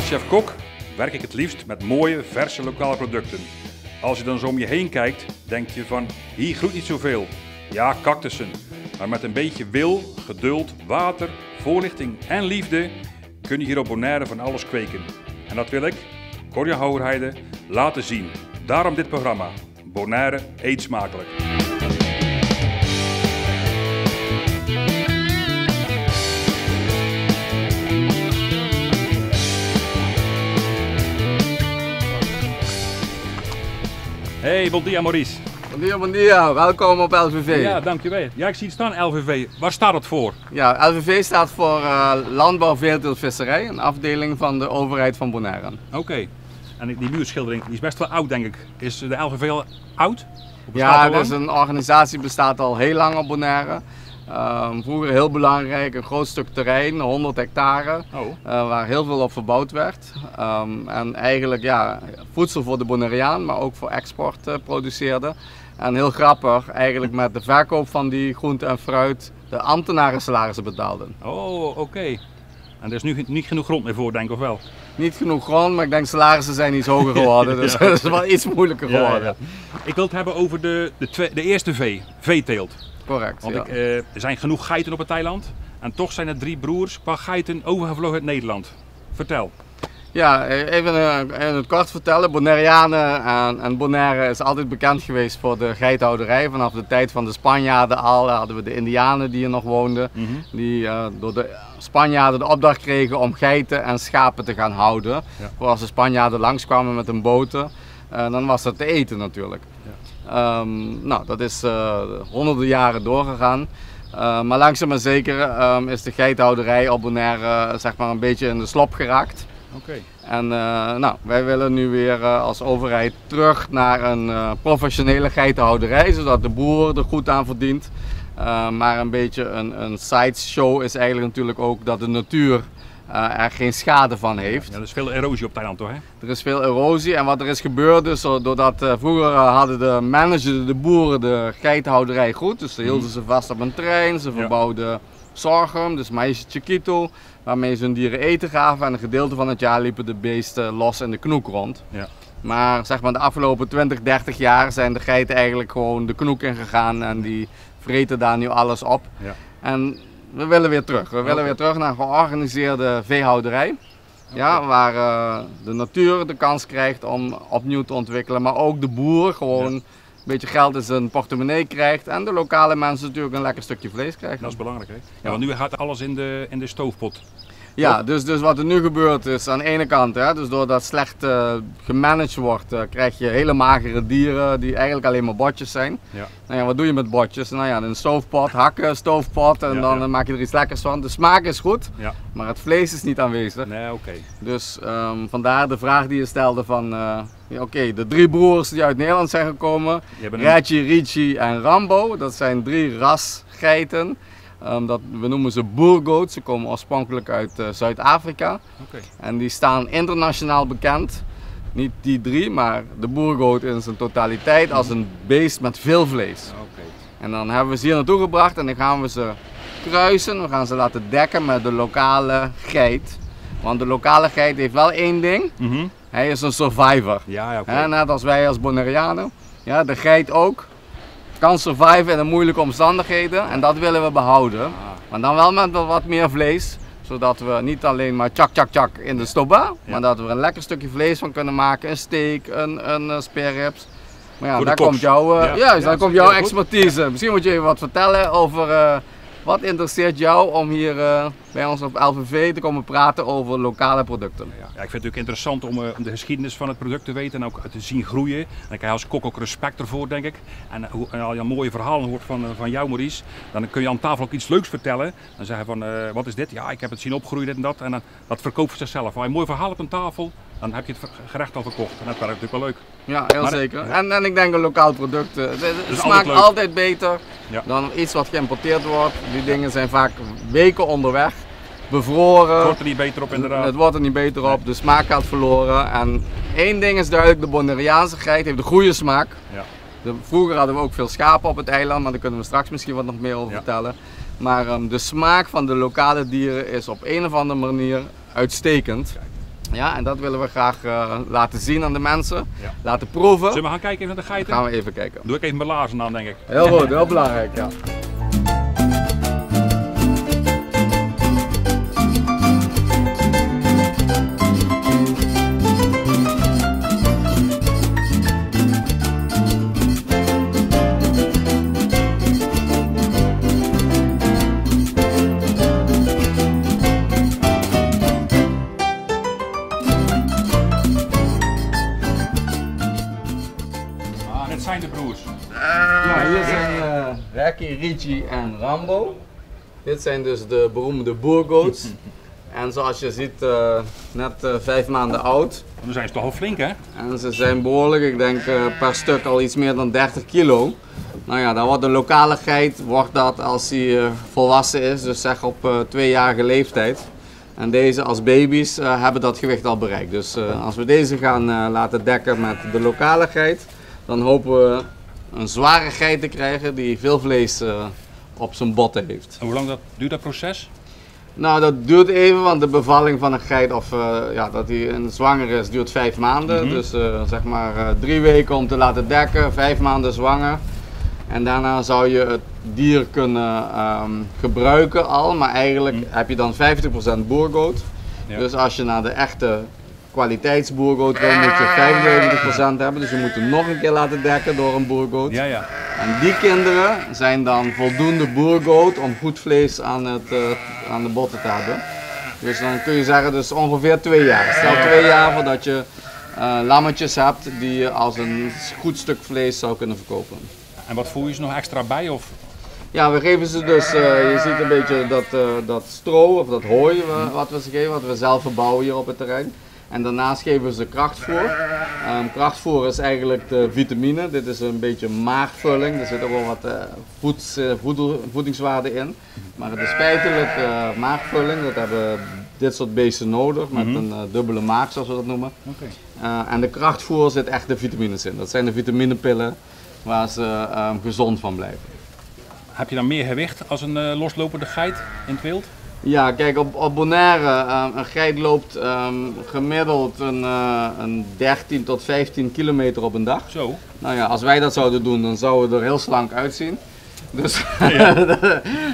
Als chef-kok werk ik het liefst met mooie, verse lokale producten. Als je dan zo om je heen kijkt, denk je van, hier groeit niet zoveel. Ja, cactussen. Maar met een beetje wil, geduld, water, voorlichting en liefde kun je hier op Bonaire van alles kweken. En dat wil ik, Cor Jan Houwerheide, laten zien. Daarom dit programma. Bonaire eet smakelijk. Hey, bon dia Maurice. Bon dia, welkom op LVV. Ja, dankjewel. Ja, ik zie het staan, LVV. Waar staat het voor? Ja, LVV staat voor Landbouw, Veeteelt, Visserij, een afdeling van de overheid van Bonaire. Oké. En die muurschildering die is best wel oud, denk ik. Is de LVV al oud? Ja, dus een organisatie bestaat al heel lang op Bonaire. Vroeger heel belangrijk, een groot stuk terrein, 100 hectare, waar heel veel op verbouwd werd. En eigenlijk ja, voedsel voor de Bonaireaan, maar ook voor export produceerde. En heel grappig, eigenlijk met de verkoop van die groente en fruit de ambtenaren salarissen betaalden. Oh, oké. En er is nu niet genoeg grond meer voor, denk ik, of wel? Niet genoeg grond, maar ik denk salarissen zijn iets hoger geworden, dus Ja. het is wel iets moeilijker geworden. Ja. Ik wil het hebben over de eerste veeteelt. Correct, Want ja. er zijn genoeg geiten op het eiland en toch zijn er 3 broers qua geiten overgevlogen uit Nederland. Vertel. Ja, even in het kort vertellen. Bonaireanen en Bonaire is altijd bekend geweest voor de geitenhouderij. Vanaf de tijd van de Spanjaarden al hadden we de Indianen die hier nog woonden. Die door de Spanjaarden de opdracht kregen om geiten en schapen te gaan houden. Ja. Voor als de Spanjaarden langskwamen met hun boten, dan was dat te eten natuurlijk. Ja. Nou, dat is honderden jaren doorgegaan. Maar langzaam maar zeker is de geitenhouderij op Bonaire zeg maar een beetje in de slop geraakt. Oké. En nou, wij willen nu weer als overheid terug naar een professionele geitenhouderij, zodat de boer er goed aan verdient. Maar een beetje een sideshow is eigenlijk natuurlijk ook dat de natuur er geen schade van heeft. Ja, er is veel erosie op het eiland, toch? Hè? Er is veel erosie en wat er is gebeurd is, doordat vroeger hadden de boeren de geitenhouderij goed. Dus ze hielden ze vast op een trein, ze verbouwden sorghum, dus maïs chiquito, waarmee ze hun dieren eten gaven en een gedeelte van het jaar liepen de beesten los in de knoek rond. Ja. Maar zeg maar de afgelopen 20, 30 jaar zijn de geiten eigenlijk gewoon de knoek ingegaan en die vreten daar nu alles op. Ja. En we willen weer terug. We willen weer terug naar een georganiseerde veehouderij. Ja, waar de natuur de kans krijgt om opnieuw te ontwikkelen, maar ook de boer gewoon een beetje geld in zijn portemonnee krijgt en de lokale mensen natuurlijk een lekker stukje vlees krijgen. Dat is belangrijk, hè? Ja, want nu gaat alles in de stoofpot. Ja, dus wat er nu gebeurt is aan de ene kant, hè, dus doordat slecht gemanaged wordt, krijg je hele magere dieren die eigenlijk alleen maar botjes zijn. Ja. Nou ja, wat doe je met botjes? Nou ja, een stoofpot, hakken, stoofpot en dan maak je er iets lekkers van. De smaak is goed, maar het vlees is niet aanwezig. Nee, oké. Dus vandaar de vraag die je stelde van, oké, de 3 broers die uit Nederland zijn gekomen, Reggie, Ricci en Rambo, dat zijn 3 rasgeiten. We noemen ze boergoat, ze komen oorspronkelijk uit Zuid-Afrika. En die staan internationaal bekend. Niet die 3, maar de boergoat in zijn totaliteit als een beest met veel vlees. En dan hebben we ze hier naartoe gebracht en dan gaan we ze kruisen, we gaan ze laten dekken met de lokale geit. Want de lokale geit heeft wel één ding, hij is een survivor. Net als wij als Bonaireanen, de geit ook. Kan surviven in de moeilijke omstandigheden en dat willen we behouden. Maar dan wel met wat meer vlees, zodat we niet alleen maar tjak in de stobba, maar dat we er een lekker stukje vlees van kunnen maken, een steak, een spareribs. Maar ja, daar komt jouw expertise. Misschien moet je even wat vertellen over wat interesseert jou om hier bij ons op LVV te komen praten over lokale producten. Ja, ik vind het natuurlijk interessant om de geschiedenis van het product te weten en ook te zien groeien. En dan krijg je als kok ook respect ervoor, denk ik. En als je mooie verhalen hoort van jou, Maurice, dan kun je aan tafel ook iets leuks vertellen. Dan zeg je van, wat is dit? Ja, ik heb het zien opgroeien, dit en dat. En dat verkoopt voor zichzelf. Als je een mooi verhaal hebt aan tafel, dan heb je het gerecht al verkocht. En dat werkt natuurlijk wel leuk. Ja, heel zeker. En ik denk een lokaal product, het smaakt altijd beter dan iets wat geïmporteerd wordt. Die dingen zijn vaak weken onderweg, bevroren. Het wordt er niet beter op inderdaad. Het wordt er niet beter op, de smaak gaat verloren. En één ding is duidelijk, de Bonaireaanse geit heeft een goede smaak. Vroeger hadden we ook veel schapen op het eiland, maar daar kunnen we straks misschien wat nog meer over vertellen. Maar de smaak van de lokale dieren is op een of andere manier uitstekend. Ja, en dat willen we graag laten zien aan de mensen, laten proeven. Zullen we gaan kijken even naar de geiten? Dan gaan we even kijken. Doe ik even mijn laarzen aan, denk ik. Heel goed, heel belangrijk, ja. Dit zijn de broers. Nou, hier zijn Reki, Ricci en Rambo. Dit zijn dus de beroemde boergoats. En zoals je ziet, net 5 maanden oud. Dan zijn ze toch al flink, hè? En ze zijn behoorlijk, ik denk per stuk al iets meer dan 30 kilo. Nou ja, dan wordt de lokale geit, wordt dat als hij volwassen is, dus zeg op 2-jarige leeftijd. En deze als baby's hebben dat gewicht al bereikt. Dus als we deze gaan laten dekken met de lokale geit, dan hopen we een zware geit te krijgen die veel vlees op zijn botten heeft. En hoe lang duurt dat proces? Nou, dat duurt even, want de bevalling van een geit, of dat hij zwanger is, duurt 5 maanden. Dus zeg maar 3 weken om te laten dekken, 5 maanden zwanger. En daarna zou je het dier kunnen gebruiken al, maar eigenlijk heb je dan 50% boergoat. Ja. Dus als je naar de echte kwaliteitsboergoat wil, moet je 75% hebben. Dus je moet hem nog een keer laten dekken door een boergoat. Ja, ja. En die kinderen zijn dan voldoende boergoat om goed vlees aan de botten te hebben. Dus dan kun je zeggen, dus ongeveer 2 jaar. Stel 2 jaar voordat je lammetjes hebt die je als een goed stuk vlees zou kunnen verkopen. En wat voer je ze nog extra bij? Of? Ja, we geven ze dus, je ziet een beetje dat stro of dat hooi wat we ze geven, wat we zelf verbouwen hier op het terrein. En daarnaast geven we ze krachtvoer. Krachtvoer is eigenlijk de vitamine. Dit is een beetje maagvulling. Er zit ook wel wat voedingswaarde in. Maar het is feitelijk maagvulling. Dat hebben dit soort beesten nodig met een dubbele maag, zoals we dat noemen. En de krachtvoer zit echt de vitamines in. Dat zijn de vitaminepillen waar ze gezond van blijven. Heb je dan meer gewicht als een loslopende geit in het wild? Ja, kijk, op Bonaire, een geit loopt gemiddeld een 13 tot 15 kilometer op een dag. Zo. Nou ja, als wij dat zouden doen, dan zouden we er heel slank uitzien. Dus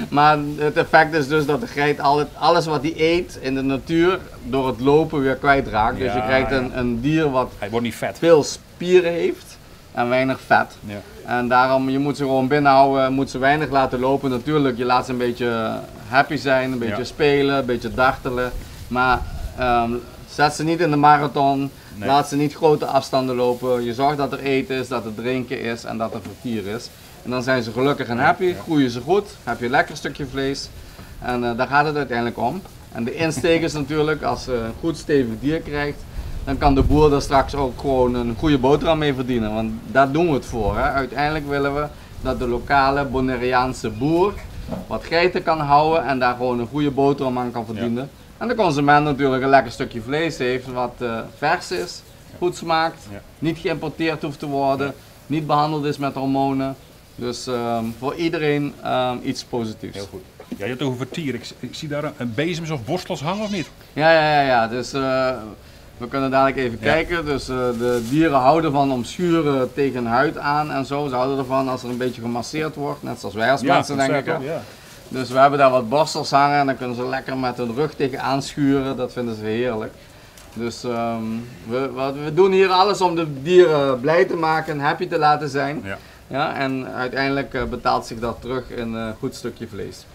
maar het effect is dus dat de geit altijd alles wat hij eet in de natuur door het lopen weer kwijtraakt. Dus je krijgt een dier wat hij wordt niet vet. Veel spieren heeft en weinig vet. Ja. En daarom, je moet ze gewoon binnenhouden, moet ze weinig laten lopen. Natuurlijk, je laat ze een beetje happy zijn, een beetje spelen, een beetje dartelen. Maar zet ze niet in de marathon, laat ze niet grote afstanden lopen. Je zorgt dat er eten is, dat er drinken is en dat er vertier is. En dan zijn ze gelukkig en happy, groeien ze goed, heb je een lekker stukje vlees. En daar gaat het uiteindelijk om. En de insteek is natuurlijk, als ze een goed stevig dier krijgt, dan kan de boer er straks ook gewoon een goede boterham mee verdienen. Want daar doen we het voor. Hè. Uiteindelijk willen we dat de lokale Bonaireaanse boer wat geiten kan houden en daar gewoon een goede boterham aan kan verdienen. Ja. En de consument natuurlijk een lekker stukje vlees heeft wat vers is, goed smaakt, niet geïmporteerd hoeft te worden, niet behandeld is met hormonen. Dus voor iedereen iets positiefs. Heel goed. Ja, je hebt het over vertier. Ik zie daar een bezems of borstels hangen of niet? Ja. Dus we kunnen dadelijk even kijken. Dus de dieren houden van om schuren tegen huid aan en zo. Ze houden ervan als er een beetje gemasseerd wordt, net zoals wij als mensen denk ik. Ja. Dus we hebben daar wat borstels hangen en dan kunnen ze lekker met hun rug tegenaan schuren. Dat vinden ze heerlijk. Dus we doen hier alles om de dieren blij te maken, happy te laten zijn. Ja, en uiteindelijk betaalt zich dat terug in een goed stukje vlees.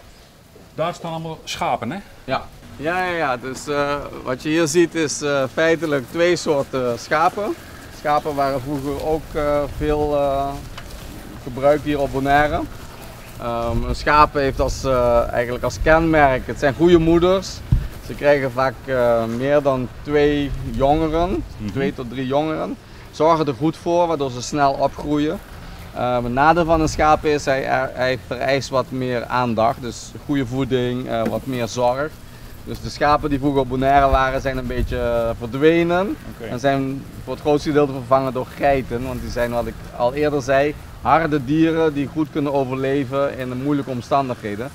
Daar staan allemaal schapen, hè? Ja. Dus wat je hier ziet is feitelijk 2 soorten schapen. Schapen waren vroeger ook veel gebruikt hier op Bonaire. Een schaap heeft eigenlijk als kenmerk, het zijn goede moeders. Ze krijgen vaak meer dan 2 jongeren, 2 tot 3 jongeren. Zorgen er goed voor, waardoor ze snel opgroeien. Het nadeel van een schaap is, hij vereist wat meer aandacht, dus goede voeding, wat meer zorg. Dus de schapen die vroeger op Bonaire waren, zijn een beetje verdwenen en zijn voor het grootste gedeelte vervangen door geiten. Want die zijn, wat ik al eerder zei, harde dieren die goed kunnen overleven in moeilijke omstandigheden.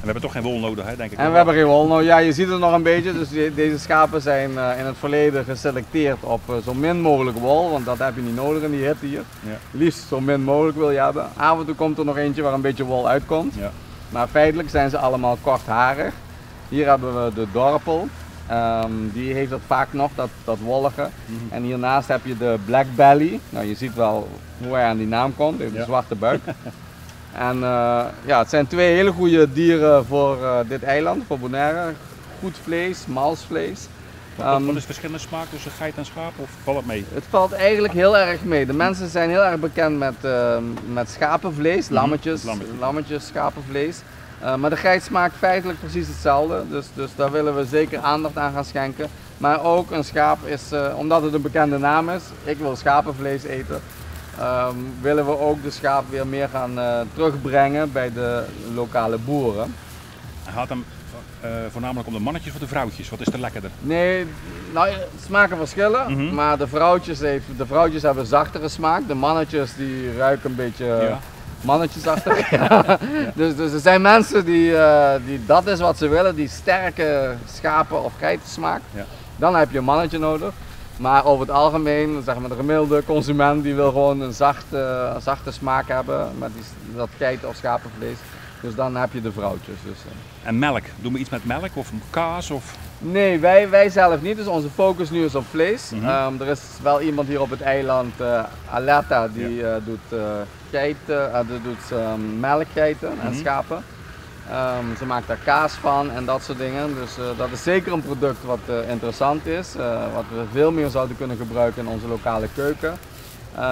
we hebben toch geen wol nodig, hè, denk ik. En we hebben geen wol nodig. Ja, je ziet het nog een beetje. Dus deze schapen zijn in het verleden geselecteerd op zo min mogelijk wol. Want dat heb je niet nodig in die hitte hier. Ja. Liefst zo min mogelijk wil je hebben. Af en toe komt er nog eentje waar een beetje wol uitkomt. Ja. Maar feitelijk zijn ze allemaal kortharig. Hier hebben we de dorpel. Die heeft dat vaak nog, dat wollige. En hiernaast heb je de black belly. Nou, je ziet wel hoe hij aan die naam komt. Hij heeft een zwarte buik. En ja, het zijn twee hele goede dieren voor dit eiland, voor Bonaire. Goed vlees, malsvlees. Wat is het verschillende smaak tussen geit en schaap, of valt het mee? Het valt eigenlijk heel erg mee. De mensen zijn heel erg bekend met schapenvlees, lammetjes, schapenvlees. Maar de geit smaakt feitelijk precies hetzelfde, dus daar willen we zeker aandacht aan gaan schenken. Maar ook een schaap is, omdat het een bekende naam is, ik wil schapenvlees eten, willen we ook de schaap weer meer gaan terugbrengen bij de lokale boeren. En gaat hem voornamelijk om de mannetjes of de vrouwtjes? Wat is er lekkerder? Nee, nou, smaken verschillen, maar de vrouwtjes hebben zachtere smaak. De mannetjes die ruiken een beetje mannetjesachtig. Ja. Dus er zijn mensen die dat is wat ze willen, die sterke schapen of geitensmaak. Ja. Dan heb je een mannetje nodig. Maar over het algemeen, zeg maar, de gemiddelde consument die wil gewoon een zachte smaak hebben met dat geiten- of schapenvlees. Dus dan heb je de vrouwtjes. Dus, En melk? Doen we iets met melk of kaas? Of? Nee, wij zelf niet. Dus onze focus nu is op vlees. Er is wel iemand hier op het eiland, Aletta, die doet melkgeiten en schapen. Ze maakt daar kaas van en dat soort dingen. Dus dat is zeker een product wat interessant is. Wat we veel meer zouden kunnen gebruiken in onze lokale keuken.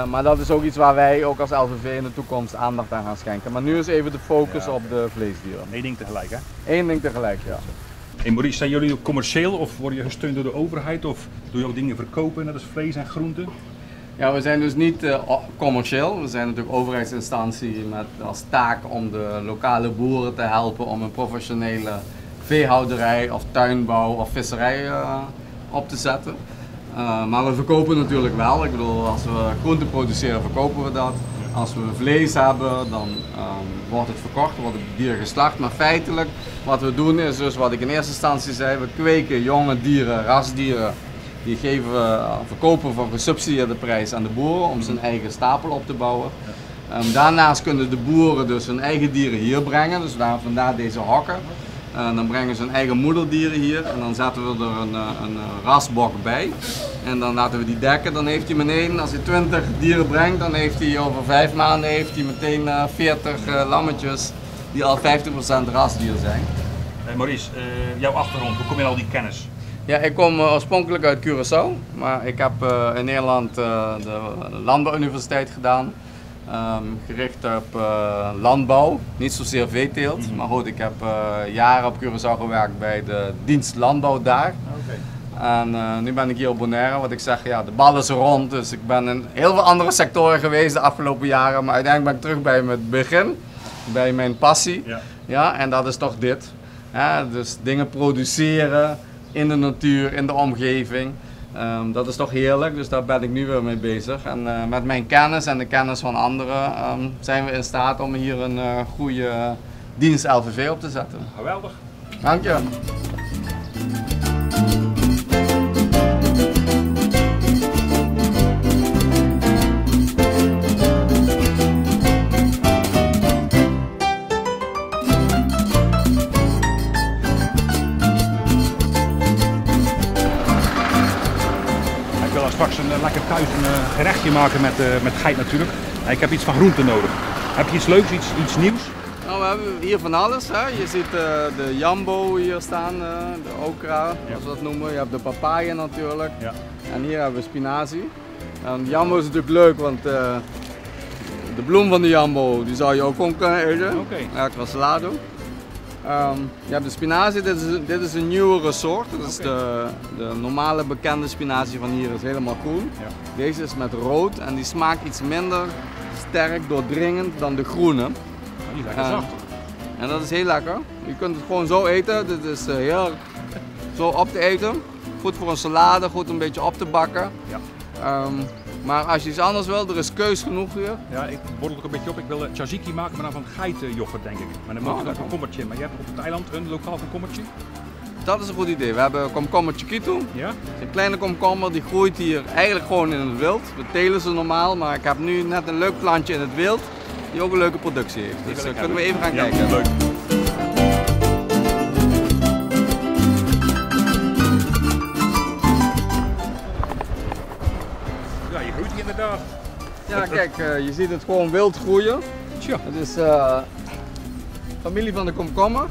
Maar dat is ook iets waar wij ook als LVV in de toekomst aandacht aan gaan schenken. Maar nu is even de focus op de vleesdieren. Eén ding tegelijk, hè? Eén ding tegelijk, ja. Hey Maurice, zijn jullie ook commercieel of word je gesteund door de overheid? Of doe je ook dingen verkopen, net als vlees en groenten? Ja, we zijn dus niet commercieel. We zijn natuurlijk overheidsinstantie met als taak om de lokale boeren te helpen om een professionele veehouderij of tuinbouw of visserij op te zetten. Maar we verkopen natuurlijk wel. Ik bedoel, als we groenten produceren, verkopen we dat. Als we vlees hebben, dan wordt het verkocht, wordt het dier geslacht. Maar feitelijk, wat we doen is dus wat ik in eerste instantie zei, we kweken jonge dieren, rasdieren. Die verkopen voor gesubsidieerde prijs aan de boeren om zijn eigen stapel op te bouwen. Daarnaast kunnen de boeren dus hun eigen dieren hier brengen, dus vandaar deze hokken. Dan brengen ze hun eigen moederdieren hier en dan zetten we er een rasbok bij. En dan laten we die dekken, dan heeft hij meteen, als hij 20 dieren brengt, dan heeft hij over 5 maanden meteen 40 lammetjes die al 50% rasdier zijn. Maurice, jouw achtergrond, hoe kom je al die kennis? Ja, ik kom oorspronkelijk uit Curaçao, maar ik heb in Nederland de Landbouwuniversiteit gedaan. Gericht op landbouw, niet zozeer veeteelt, maar goed, ik heb jaren op Curaçao gewerkt bij de dienst landbouw daar. En nu ben ik hier op Bonaire, wat ik zeg, ja, de bal is rond, dus ik ben in heel veel andere sectoren geweest de afgelopen jaren, maar uiteindelijk ben ik terug bij mijn begin, bij mijn passie. Ja, en dat is toch dit. Dus dingen produceren in de natuur, in de omgeving. Dat is toch heerlijk, dus daar ben ik nu weer mee bezig. En met mijn kennis en de kennis van anderen zijn we in staat om hier een goede dienst LVV op te zetten. Geweldig. Dank je. Straks een lekker thuis een gerechtje maken met geit natuurlijk. En ik heb iets van groenten nodig. Heb je iets leuks, iets nieuws? Nou, we hebben hier van alles. Hè. Je ziet de jambo hier staan, de okra, zoals we dat noemen. Je hebt de papaya natuurlijk. Ja. En hier hebben we spinazie. En de jambo is natuurlijk leuk, want de bloem van de jambo die zou je ook gewoon kunnen eten. Ja, qua salade. Je hebt de spinazie, dit is een nieuwere soort. Dus de normale bekende spinazie van hier is helemaal groen. Ja. Deze is met rood en die smaakt iets minder sterk doordringend dan de groene. Die is lekker zacht. En dat is heel lekker. Je kunt het gewoon zo eten. Dit is heel zo op te eten. Goed voor een salade, goed een beetje op te bakken. Ja. Maar als je iets anders wil, er is keus genoeg hier. Ja, ik borrel ook een beetje op. Ik wil tzatziki maken, maar dan van geitenjoghurt denk ik. Maar dan moet je een komkommertje. Maar je hebt op het eiland een lokaal komkommertje. Dat is een goed idee. We hebben komkommer chiquito. Ja? Het is een kleine komkommer, die groeit hier eigenlijk gewoon in het wild. We telen ze normaal, maar ik heb nu net een leuk plantje in het wild die ook een leuke productie heeft. Dus kunnen we even gaan kijken. Leuk. Ja, je groeit hier inderdaad. Ja, kijk, je ziet het gewoon wild groeien. Tja. Het is familie van de komkommer.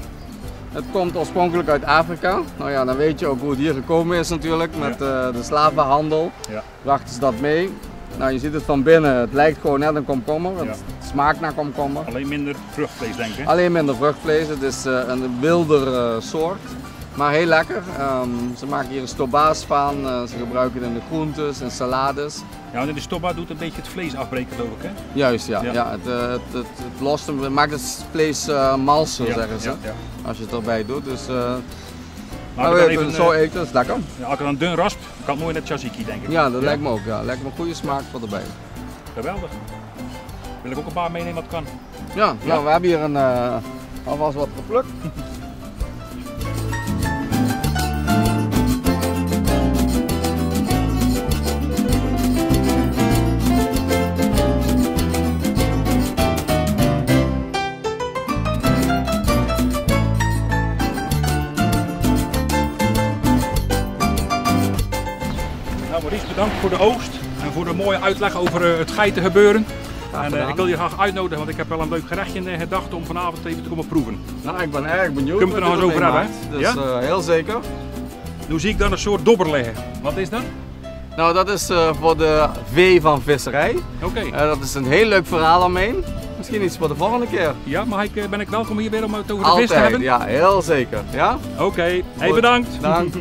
Het komt oorspronkelijk uit Afrika. Nou ja, dan weet je ook hoe het hier gekomen is natuurlijk met de slavenhandel. Ja. Brachten ze dat mee. Nou, je ziet het van binnen, het lijkt gewoon net een komkommer. Het smaakt naar komkommer. Alleen minder vruchtvlees denk ik. Alleen minder vruchtvlees, het is een wilder soort. Maar heel lekker. Ze maken hier een stoba's van, ze gebruiken het in de groentes en salades. Ja, en de stobba doet een beetje het vlees afbreken geloof ik hè? Juist, ja. Het lost hem, het maakt het vlees malser zeggen ze, als je het erbij doet. Dus, maar we even zo eten, dat is lekker. Ja, als ik dan dun rasp, kan het mooi net tzatziki denk ik. Ja, dat lijkt me ook. Ja. Lijkt me een goede smaak voor erbij. Geweldig. Wil ik ook een paar meenemen wat kan? Ja, nou, we hebben hier alvast wat geplukt. Maurice, bedankt voor de oogst en voor de mooie uitleg over het geitengebeuren. En ik wil je graag uitnodigen, want ik heb wel een leuk gerechtje gedacht om vanavond even te komen proeven. Nou, ik ben erg benieuwd. Kunnen we het er nog eens over hebben? Dus ja? Heel zeker. Nu zie ik dan een soort dobber liggen. Wat is dat? Nou, dat is voor de V van visserij. Oké. Dat is een heel leuk verhaal omheen. Misschien iets voor de volgende keer. Ja, ben ik welkom hier weer om het over de vis te hebben? Ja, heel zeker. Ja? Oké. Hey, bedankt. Dank.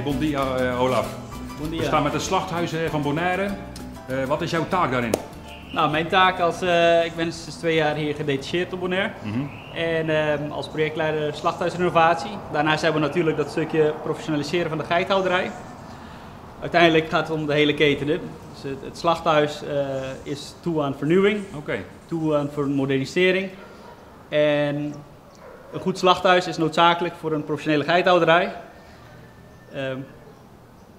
Bon dia, Olaf. Bon dia. We staan met het slachthuis van Bonaire. Wat is jouw taak daarin? Nou, mijn taak ik ben sinds 2 jaar hier gedetacheerd op Bonaire. En als projectleider slachthuisrenovatie. Daarnaast hebben we natuurlijk dat stukje professionaliseren van de geithouderij. Uiteindelijk gaat het om de hele keten. Dus het slachthuis is toe aan vernieuwing, toe aan modernisering. En een goed slachthuis is noodzakelijk voor een professionele geithouderij.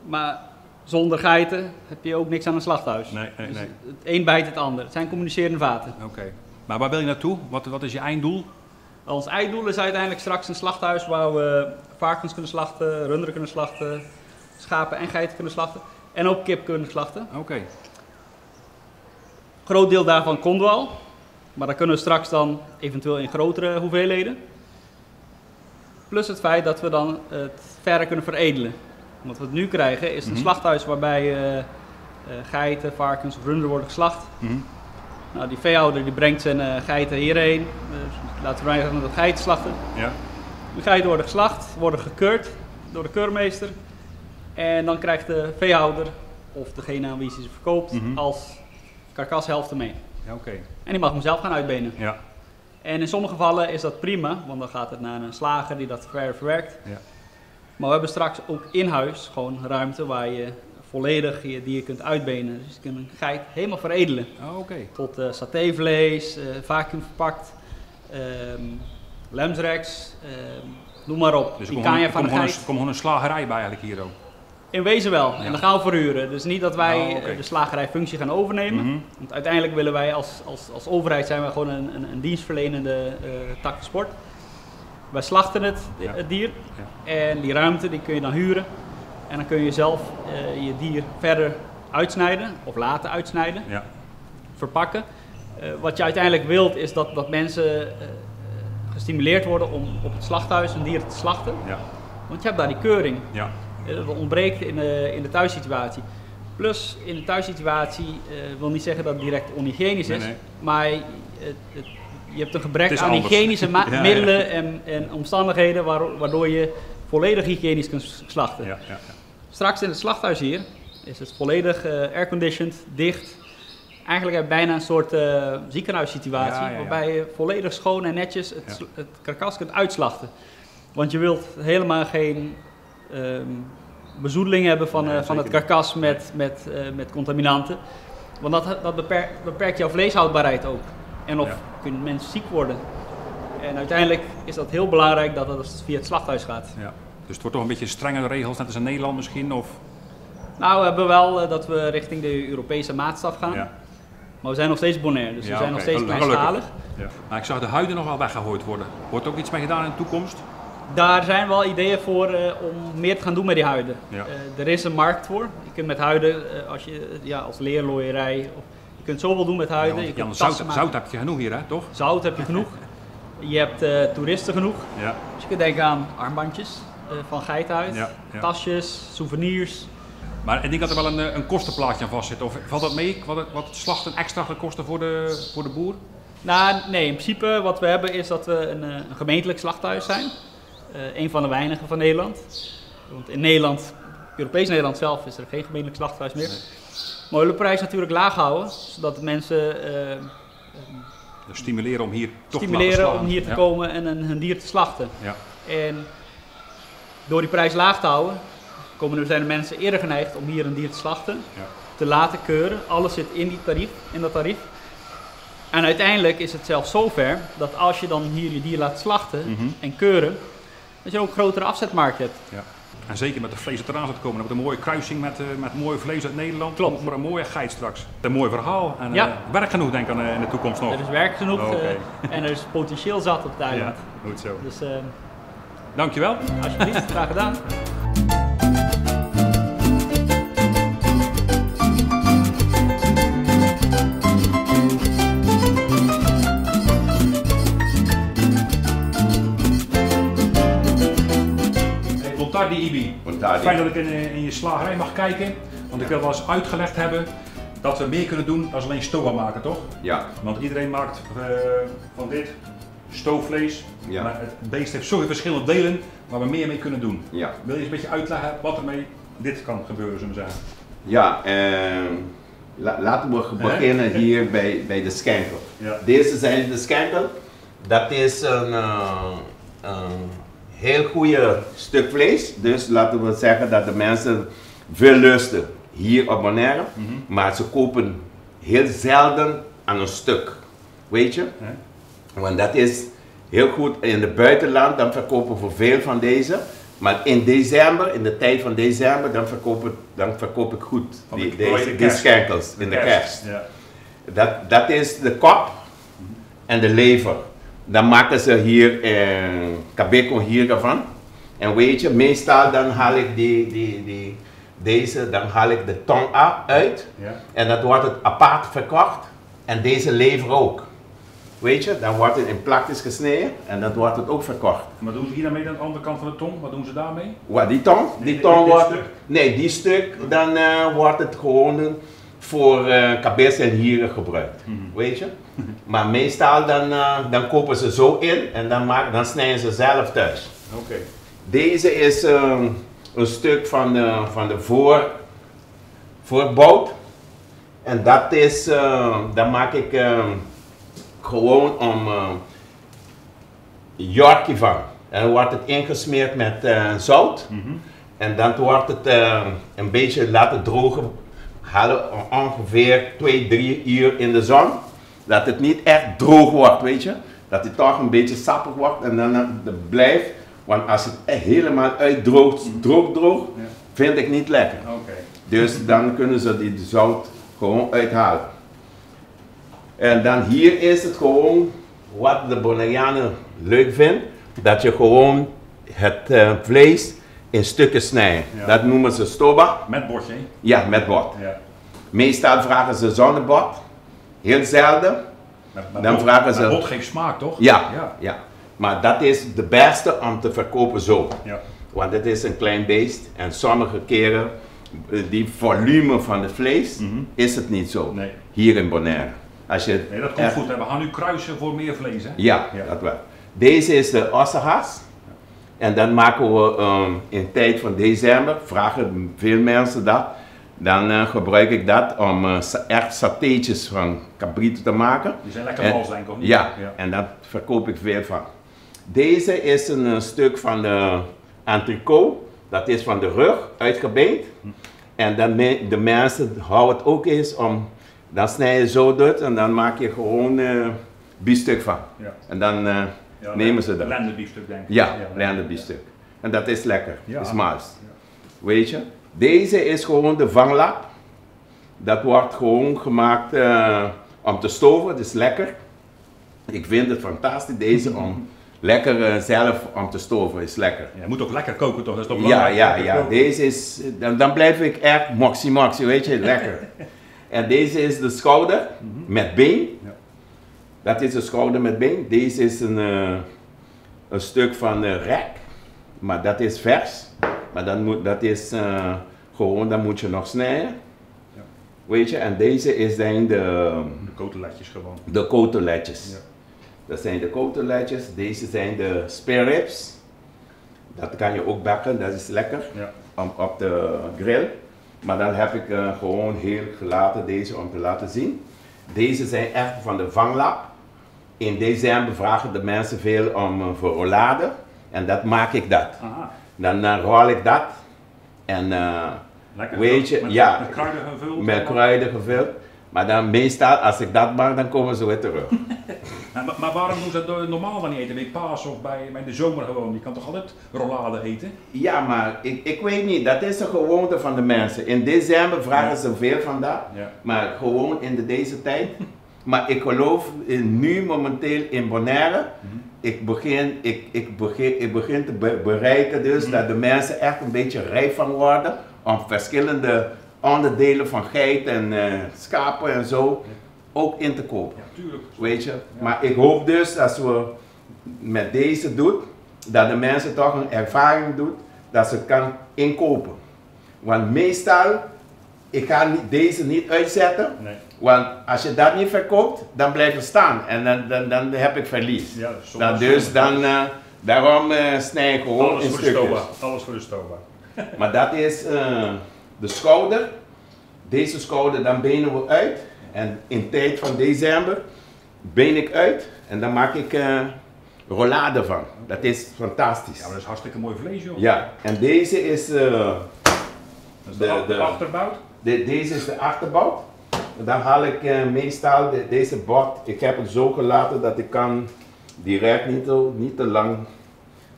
Maar zonder geiten heb je ook niks aan een slachthuis. Nee. Dus het een bijt het ander. Het zijn communicerende vaten. Oké. Maar waar wil je naartoe? Wat is je einddoel? Ons einddoel is uiteindelijk straks een slachthuis waar we varkens kunnen slachten, runderen kunnen slachten, schapen en geiten kunnen slachten. En ook kip kunnen slachten. Oké. Een groot deel daarvan komt wel. Maar dat kunnen we straks dan eventueel in grotere hoeveelheden. Plus het feit dat we dan het verder kunnen veredelen. Wat we nu krijgen is een slachthuis waarbij geiten, varkens of runderen worden geslacht. Nou, die veehouder die brengt zijn geiten hierheen. Laten we zeggen dat geiten slachten. Ja. De geiten worden geslacht, worden gekeurd door de keurmeester. En dan krijgt de veehouder of degene aan wie ze verkoopt als karkashelften mee. Ja, oké. En die mag hem zelf gaan uitbenen. Ja. En in sommige gevallen is dat prima, want dan gaat het naar een slager die dat verder verwerkt. Ja. Maar we hebben straks ook in huis gewoon ruimte waar je volledig je dier kunt uitbenen. Dus je kunt een geit helemaal veredelen. Oh, oké. Tot satévlees, vacuüm verpakt, lemsrex, noem maar op. Dus die kan je van de geit. Er komt gewoon een slagerij bij eigenlijk hier ook. In wezen wel, en dan gaan we verhuren. Dus niet dat wij de slagerijfunctie gaan overnemen. Want uiteindelijk willen wij als overheid zijn wij gewoon een dienstverlenende tak van sport. Wij slachten het dier en die ruimte die kun je dan huren. En dan kun je zelf je dier verder uitsnijden of laten uitsnijden, verpakken. Wat je uiteindelijk wilt is dat mensen gestimuleerd worden om op het slachthuis een dier te slachten. Ja. Want je hebt daar die keuring. Ja. Dat ontbreekt in de thuissituatie. Plus in de thuissituatie wil niet zeggen dat het direct onhygiënisch is, maar je hebt een gebrek aan hygiënische middelen en omstandigheden waardoor je volledig hygiënisch kunt slachten. Ja. Straks in het slachthuis hier is het volledig airconditioned, dicht. Eigenlijk heb je bijna een soort ziekenhuissituatie waarbij je volledig schoon en netjes het karkas kunt uitslachten. Want je wilt helemaal geen bezoedeling hebben van het karkas met contaminanten. Want dat beperkt jouw vleeshoudbaarheid ook. En of kunnen mensen ziek worden. En uiteindelijk is dat heel belangrijk dat het via het slachthuis gaat. Ja. Dus het wordt toch een beetje strengere regels, net als in Nederland misschien? Of? Nou, we hebben wel dat we richting de Europese maatstaf gaan. Ja. Maar we zijn nog steeds Bonaire, dus we zijn nog steeds kleinschalig. Ja. Maar ik zag de huiden nog wel weggegooid worden. Wordt er ook iets mee gedaan in de toekomst? Daar zijn wel ideeën voor om meer te gaan doen met die huiden. Ja. Er is een markt voor. Je kunt met huiden, als leerlooierij, je kunt zoveel doen met huiden. Ja, zout heb je genoeg hier, hè, toch? Zout heb je genoeg. Je hebt toeristen genoeg. Ja. Dus je kunt denken aan armbandjes van geitenhuid, tasjes, souvenirs. Maar ik denk dat er wel een kostenplaatje aan vast zit. Of valt dat mee, wat het slachten extra gaat kosten voor de boer? Nou, nee, in principe wat we hebben is dat we een gemeentelijk slachthuis zijn. Een van de weinigen van Nederland. Want in Nederland, Europees Nederland zelf, is er geen gemeentelijk slachthuis meer. Nee. Maar we willen de prijs natuurlijk laag houden, zodat de mensen stimuleren om hier te komen en een dier te slachten. Ja. En door die prijs laag te houden, zijn de mensen eerder geneigd om hier een dier te slachten, te laten keuren. Alles zit in dat tarief. En uiteindelijk is het zelfs zover dat als je dan hier je dier laat slachten en keuren, dat je ook een grotere afzetmarkt hebt. Ja. En zeker met de vlees dat eraan zit komen. Dan wordt een mooie kruising met mooi vlees uit Nederland. Klopt. Maar een mooie geit straks. Een mooi verhaal. En werk genoeg denk ik in de toekomst nog. Er is werk genoeg en er is potentieel zat op het eiland. Ja, goed zo. Dus, dankjewel. Alsjeblieft, graag gedaan. Fijn dat ik in je slagerij mag kijken, want ik wil wel eens uitgelegd hebben dat we meer kunnen doen dan alleen stowa maken, toch? Ja. Want iedereen maakt van dit stoofvlees, maar het beest heeft zoveel verschillende delen waar we meer mee kunnen doen. Ja. Wil je eens een beetje uitleggen wat er mee dit kan gebeuren, zullen we zeggen? Ja, laten we beginnen hier bij de schenkel. Ja. Deze zijn de schenkel. Dat is een heel goede stuk vlees, dus laten we zeggen dat de mensen veel lusten hier op Bonaire, maar ze kopen heel zelden aan een stuk, weet je? Want dat is heel goed in het buitenland, dan verkopen we veel van deze, maar in december, in de tijd van december, dan verkoop ik goed die schenkels in de kerst. Ja. Dat is de kop en de lever. Dan maken ze hier kabeko hiervan. En weet je, meestal dan haal ik dan haal ik de tong uit. Ja. En dat wordt het apart verkocht. En deze lever ook. Weet je, dan wordt het in plakjes gesneden en dan wordt het ook verkocht. Maar doen ze hier dan mee aan de andere kant van de tong? Wat doen ze daarmee? Wat, die tong? Die tong wordt... Nee, die stuk, dan wordt het gewoon voor kabes en hieren gebruikt. Weet je? Maar meestal dan kopen ze zo in en dan snijden ze zelf thuis. Okay. Deze is een stuk van de voorbout. En dat is, daar maak ik gewoon Yorkie van. En dan wordt het ingesmeerd met zout. En dan wordt het een beetje laten drogen. Halen ongeveer 2-3 uur in de zon. Dat het niet echt droog wordt, weet je. Dat het toch een beetje sappig wordt en dan blijft. Want als het echt helemaal uitdroogt, droog, vind ik niet lekker. Okay. Dus dan kunnen ze die zout gewoon uithalen. En dan hier is het gewoon wat de Bonaireanen leuk vinden. Dat je gewoon het vlees in stukken snijdt. Ja. Dat noemen ze stoba. Met bordje? Ja, met bord. Ja. Meestal vragen ze zonnebord. Heel zelden. Dan vragen ze... bot geeft smaak, toch? Ja, ja. Maar dat is de beste om te verkopen zo. Ja. Want het is een klein beest en sommige keren, die volume van het vlees, is het niet zo. Nee. Hier in Bonaire. Als je nee, dat komt goed. We gaan nu kruisen voor meer vlees, hè? Ja, dat wel. Deze is de ossenhas. En dan maken we in tijd van december, vragen veel mensen dat. Dan gebruik ik dat om echt satéetjes van cabrito te maken. Die zijn lekker mals, denk ik, of niet? Ja, en daar verkoop ik veel van. Deze is een stuk van de entrecote. Dat is van de rug uitgebeend. En dan de mensen houden het ook eens om, dan snij je zo uit en dan maak je gewoon biefstuk van. Ja. En dan nemen ze dat. Lendenbiefstuk, denk ik. Ja, lendenbiefstuk. En dat is lekker, is mals. Ja. Weet je? Deze is gewoon de vanglap. Dat wordt gewoon gemaakt om te stoven, dat is lekker. Ik vind het fantastisch, deze om lekker zelf om te stoven, is lekker. Ja, je moet ook lekker koken toch? Dat is toch belangrijk? Ja, deze is, dan blijf ik echt moxie, weet je, lekker. En deze is de schouder met been. Ja. Dat is de schouder met been. Deze is een stuk van rek, maar dat is vers. Maar dat is gewoon, dan moet je nog snijden. Ja. Weet je, en deze is dan de coteletjes gewoon. De coteletjes. Ja. Dat zijn de coteletjes. Deze zijn de spare ribs. Dat kan je ook bakken, dat is lekker. Ja. Op de grill. Maar dan heb ik gewoon heel gelaten deze om te laten zien. Deze zijn echt van de vanglap. In december vragen de mensen veel om voor rollade. En dat maak ik dat. Aha. Dan rol ik dat. En lekker, weet je, met kruiden gevuld. Met kruiden gevuld. Maar dan meestal, als ik dat maak, dan komen ze weer terug. Maar waarom doen ze dat normaal dan niet eten? Bij paas of bij de zomer gewoon? Je kan toch altijd rollade eten? Ja, maar ik weet niet. Dat is de gewoonte van de mensen. In december vragen ze veel van dat. Ja. Maar gewoon in deze tijd. Maar ik geloof nu momenteel in Bonaire. Ik begin te bereiken dus dat de mensen echt een beetje rijp van worden. Om verschillende onderdelen van geit en schapen en zo ook in te kopen. Ja, tuurlijk. Weet je? Ja. Maar ik hoop dus als we met deze doen, dat de mensen toch een ervaring doen dat ze kan inkopen. Want meestal, ik ga deze niet uitzetten, nee. Want als je dat niet verkoopt, dan blijft het staan en dan heb ik verlies. Ja, daarom snij ik gewoon alles in stukjes. Alles voor de stoba. Maar dat is de schouder. Deze schouder, dan benen we uit. En in tijd van december ben ik uit en dan maak ik rollade van. Dat is fantastisch. Ja, maar dat is hartstikke mooi vlees, joh. Ja, en deze is de achterbout? Deze is de achterbout. Dan haal ik meestal deze bord. Ik heb het zo gelaten dat ik kan direct niet te lang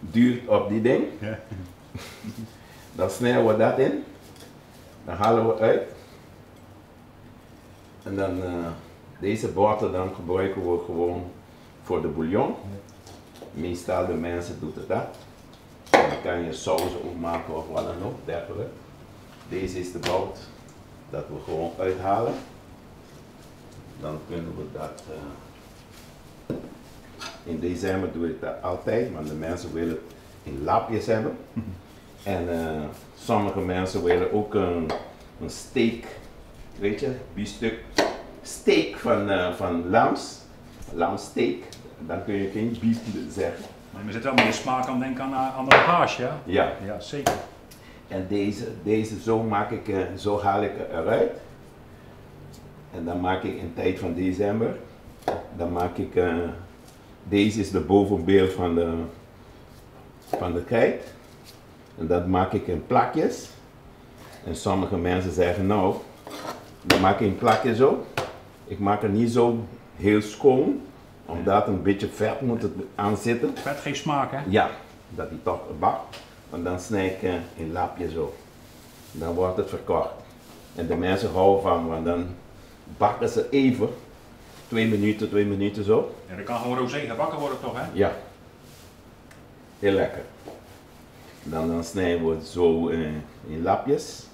duurt op die ding. Ja. Dan snijden we dat in. Dan halen we uit. En dan deze boter dan gebruiken we gewoon voor de bouillon. Meestal de mensen doen het dat. En dan kan je saus ook maken of wat dan ook, dergelijke. Deze is de bout dat we gewoon uithalen. Dan kunnen we dat, in december doe ik dat altijd, maar de mensen willen het in lapjes hebben. En sommige mensen willen ook een steak, weet je, biefstuk, steak van lamsteak. Dan kun je geen bief zeggen. Maar je zit wel met de smaak aan denken aan de haas, ja? Ja. Ja, zeker. En deze zo haal ik eruit. En dan maak ik in tijd van december, dan maak ik, deze is de bovenbeeld van de krijt. En dat maak ik in plakjes. En sommige mensen zeggen nou, dan maak ik in plakjes zo. Ik maak het niet zo heel schoon, omdat een beetje vet moet aan zitten. Vet geeft smaak, hè? Ja, dat die toch bakt. En dan snij ik in lapjes zo. Dan wordt het verkocht. En de mensen houden van, want dan bakken ze even, 2 minuten zo. En dan kan gewoon rosé gebakken worden toch, hè? Ja, heel lekker. Dan snijden we het zo in lapjes,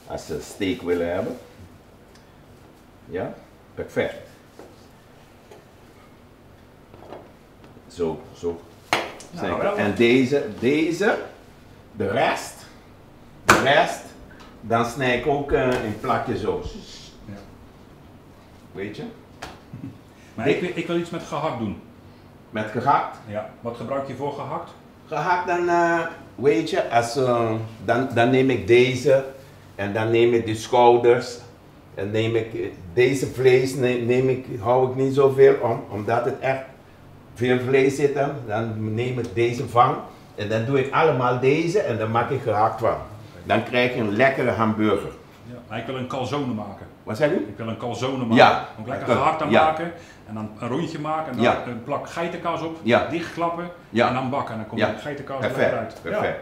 als ze steak willen hebben. Ja, perfect. Zo. Nou, en deze, de rest, dan snij ik ook in plakjes zo. Ja. Weet je? Maar ik wil iets met gehakt doen. Met gehakt? Ja. Wat gebruik je voor gehakt? Gehakt dan, weet je, dan neem ik deze en dan neem ik de schouders. En neem ik deze vlees, hou ik niet zoveel omdat het echt veel vlees zit dan neem ik deze van. En dan doe ik allemaal deze en dan maak ik gehakt van. Dan krijg je een lekkere hamburger. Ja, maar ik wil een calzone maken. Wat zeg je? Ik wil een calzone maken. Ja. Ook lekker gehakt aan maken en dan een rondje maken en dan Ja. een plak geitenkaas op, Ja. dichtklappen Ja. en dan bakken en dan komt de geitenkaas perfect, eruit. perfect. Ja.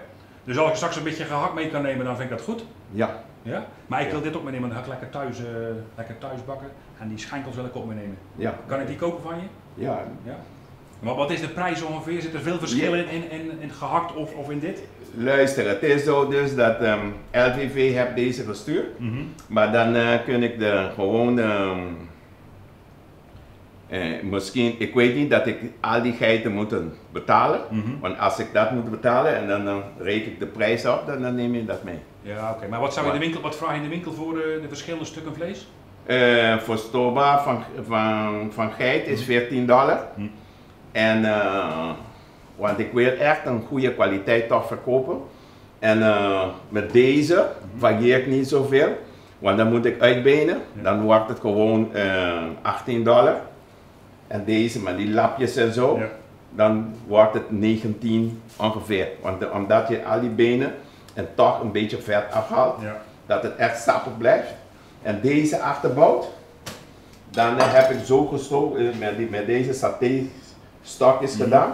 Dus als ik straks een beetje gehakt mee kan nemen, dan vind ik dat goed. Ja. Ja? Maar ik wil dit ook meenemen, dan ga ik lekker thuis bakken en die schenkels wil ik ook meenemen. Ja. Kan ik die kopen van je? Ja. Ja. Maar wat is de prijs ongeveer? Zit er veel verschil in gehakt of in dit? Luister, het is zo dus dat LVV heeft deze gestuurd, maar dan kun ik misschien, ik weet niet dat ik al die geiten moet betalen, want als ik dat moet betalen en dan reken ik de prijs op, dan neem je dat mee. Ja, oké. Maar wat vraag je in de winkel voor de verschillende stukken vlees? Voor Stoba van geit is $14. En, want ik wil echt een goede kwaliteit toch verkopen. En met deze varieer ik niet zoveel, want dan moet ik uitbenen. Dan wordt het gewoon $18. En deze, met die lapjes en zo, dan wordt het 19 ongeveer. Want omdat je al die benen en toch een beetje vet afhaalt, dat het echt sappig blijft. En deze achterbout, dan heb ik zo gestoken met deze saté stokjes gedaan.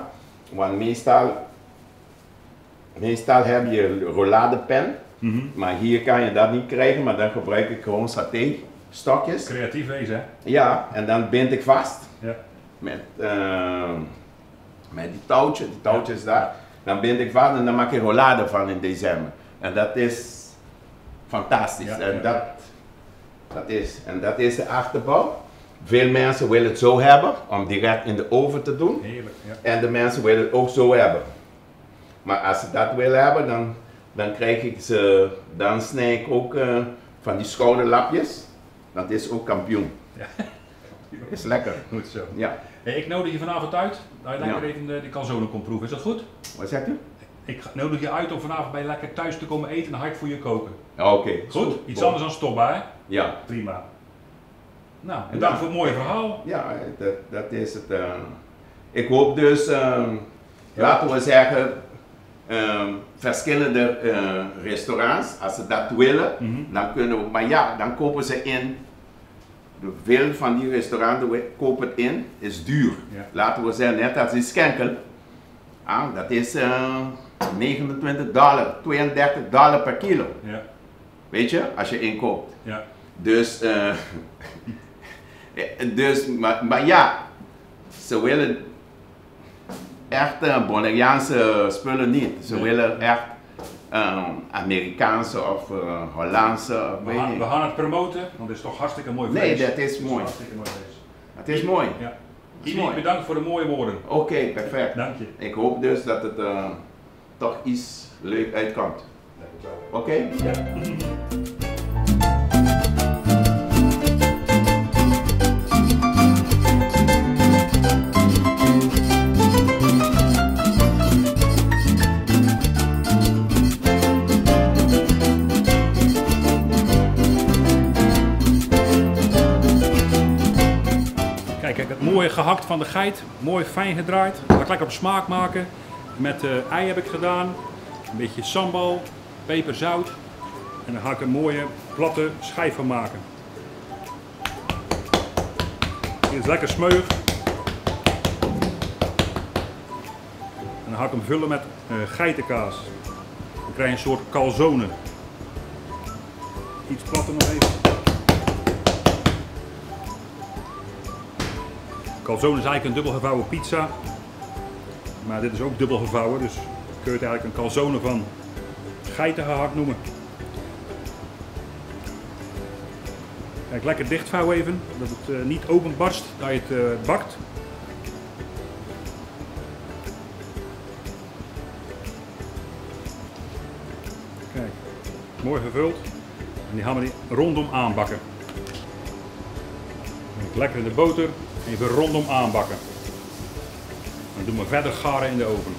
Want meestal heb je rolladepen, maar hier kan je dat niet krijgen, maar dan gebruik ik gewoon saté stokjes. Creatief wezen, hè? Ja, en dan bind ik vast Ja. met die touwtjes daar. Dan bind ik vast en dan maak je rollade van in december. En dat is fantastisch. Ja, en dat is de achterbouw. Veel mensen willen het zo hebben, om direct in de oven te doen. Heerlijk, ja. En de mensen willen het ook zo hebben. Maar als ze dat willen hebben, dan krijg ik ze, dan snij ik ook van die schouderlapjes. Dat is ook kampioen. Ja. Is lekker. Goed zo. Ja. Hey, ik nodig je vanavond uit dat je lekker even de calzone komt proeven. Is dat goed? Wat zegt u? Ik nodig je uit om vanavond bij lekker thuis te komen eten en hard voor je koken. Oké. Goed? Iets anders dan Stoba, hè? Ja. Prima. Nou, bedankt voor het mooie verhaal. Ja, dat is het. Ik hoop dus, laten we zeggen, verschillende restaurants, als ze dat willen, dan kunnen we, maar ja, dan kopen ze in. Veel van die restaurants kopen het in, is duur. Ja. Laten we zeggen, net als die Schenkel, dat is $29, $32 per kilo. Ja. Weet je, als je inkoopt. Ja. Dus, maar ja, ze willen echt Bonaireaanse spullen niet. Ze willen echt Amerikaanse of Hollandse. We gaan het promoten, want het is toch hartstikke mooi vlees. Nee, dat is mooi. Hartstikke mooi vlees. Het is mooi. Ja. Is Ibi, mooi. bedankt voor de mooie woorden. Oké, perfect. Dank je. Ik hoop dus dat het toch iets leuk uitkomt. Oké? Ja. Kijk, het mooie gehakt van de geit, mooi fijn gedraaid. Ga ik lekker op smaak maken. Met ei heb ik gedaan, een beetje sambal, peper, zout. En dan ga ik een mooie platte schijf van maken. Dit is lekker smeuig. En dan ga ik hem vullen met geitenkaas. Dan krijg je een soort calzone. Iets platter nog even. Calzone is eigenlijk een dubbel gevouwen pizza, maar dit is ook dubbel gevouwen, dus kun je het eigenlijk een calzone van geitengehakt noemen. Kijk, lekker dichtvouwen even, dat het niet openbarst, dat je het bakt. Kijk, mooi gevuld en die gaan we rondom aanbakken. Kijk, lekker in de boter. Even rondom aanbakken. Dan doen we verder garen in de oven.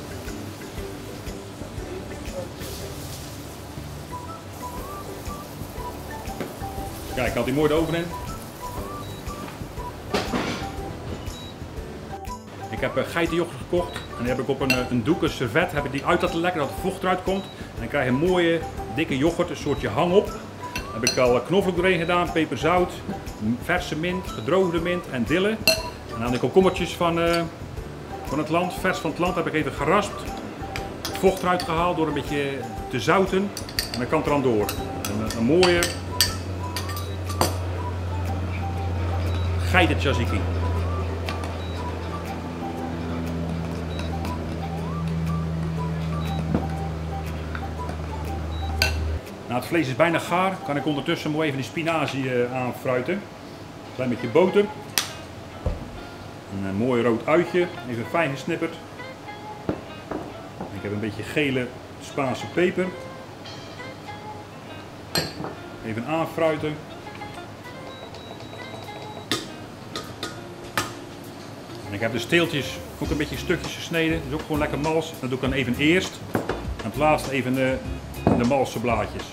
Kijk, ik had die mooi de oven in. Ik heb geitenyoghurt gekocht en die heb ik op een doek, een servet, heb ik die uit laten lekken dat de vocht eruit komt. En dan krijg je een mooie dikke yoghurt, een soortje hang op. Dan heb ik al knoflook doorheen gedaan, peperzout, verse mint, gedroogde mint en dille. En dan de komkommertjes van het land, vers van het land, heb ik even geraspt. Het vocht eruit gehaald door een beetje te zouten. En dan kan het er aan door. Een mooie geiten tzatziki. Nou, het vlees is bijna gaar, kan ik ondertussen mooi even die spinazie aanfruiten. Een klein beetje boter. Een mooi rood uitje, even fijn gesnipperd. Ik heb een beetje gele Spaanse peper. Even aanfruiten. En ik heb de steeltjes ook een beetje stukjes gesneden, dus ook gewoon lekker mals. Dat doe ik dan even eerst. En het laatst even de malse blaadjes.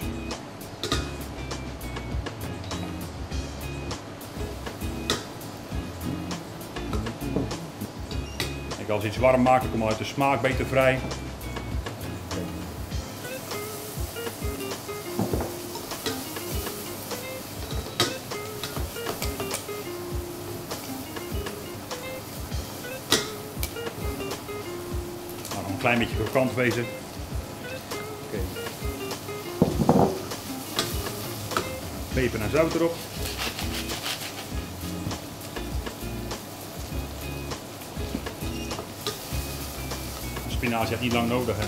Als iets warm maken, komt uit de smaak beter vrij. Nou, nog een klein beetje krokant wezen. Okay. Peper en zout erop. Spinazie heeft niet lang nodig. Hè.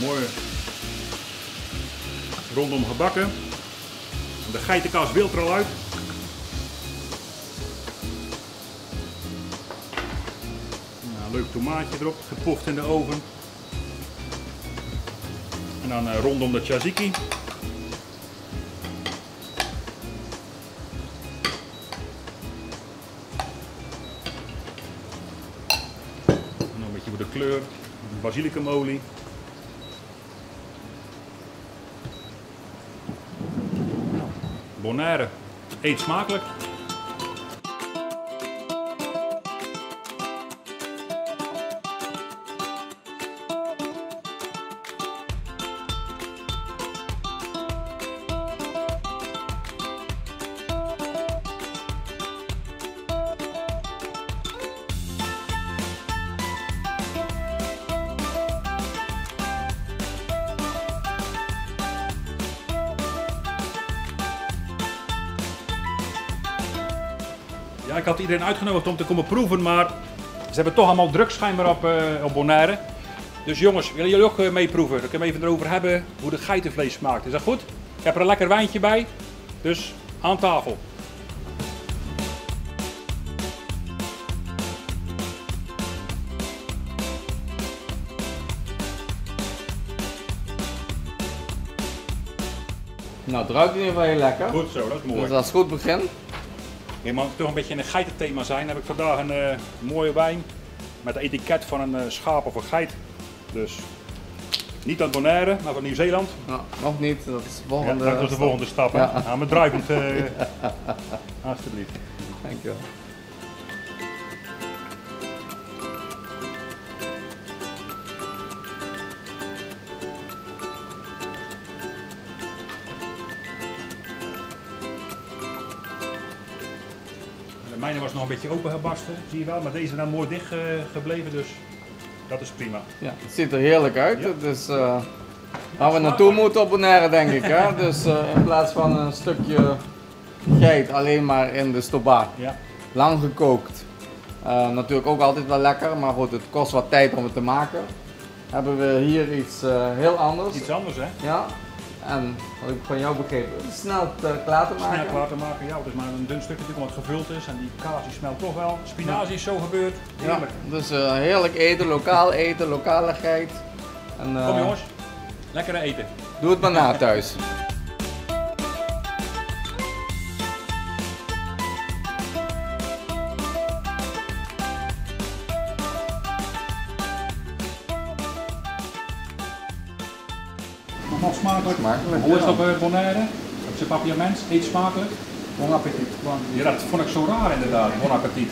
Mooi rondom gebakken. De geitenkaas wilt er al uit. Nou, leuk tomaatje erop, gepocht in de oven. En dan rondom de tzatziki. En nog een beetje voor de kleur, basilikumolie. Bonaire, eet smakelijk. Ja, ik had iedereen uitgenodigd om te komen proeven, maar ze hebben toch allemaal druk schijnbaar op Bonaire. Dus jongens, willen jullie ook meeproeven? Dan kunnen we even erover hebben hoe de geitenvlees smaakt. Is dat goed? Ik heb er een lekker wijntje bij, dus aan tafel. Nou, het ruikt in ieder geval heel lekker. Goed zo, dat is mooi. Dus dat is goed begin. Je mag toch een beetje in een geitenthema zijn. Dan heb ik vandaag een mooie wijn met het etiket van een schaap of een geit. Dus niet uit Bonaire, maar van Nieuw-Zeeland. Nou, nog niet, dat is de volgende, dat is de volgende stap. Hè? Ja. Nou, met druivend, alsjeblieft. Dankjewel. De mijne was nog een beetje open gebarsten, zie je wel, maar deze is nou mooi dicht gebleven, dus dat is prima. Ja, het ziet er heerlijk uit. Ja. Dus waar we naartoe moeten op Bonaire, denk ik. Hè? Dus in plaats van een stukje geit alleen maar in de stobaar. Ja, lang gekookt. Natuurlijk ook altijd wel lekker, maar goed, het kost wat tijd om het te maken. Hebben we hier iets heel anders. Iets anders, hè? Ja. En wat ik van jou begrepen, snel klaar te maken. Snel klaar te maken, ja. Het is maar een dun stukje natuurlijk wat gevuld is en die kaas die smelt toch wel. Spinazie is zo gebeurd. Heerlijk. Ja, dus heerlijk eten, lokaligheid. En, kom jongens, lekker eten. Doe het maar na thuis. Nog smakelijk. Smakelijk. Hoe is dat bij Bonaire? Op zijn papiaments, eet smakelijk. Bon appetit. Ja, dat vond ik zo raar inderdaad. Bon appetit.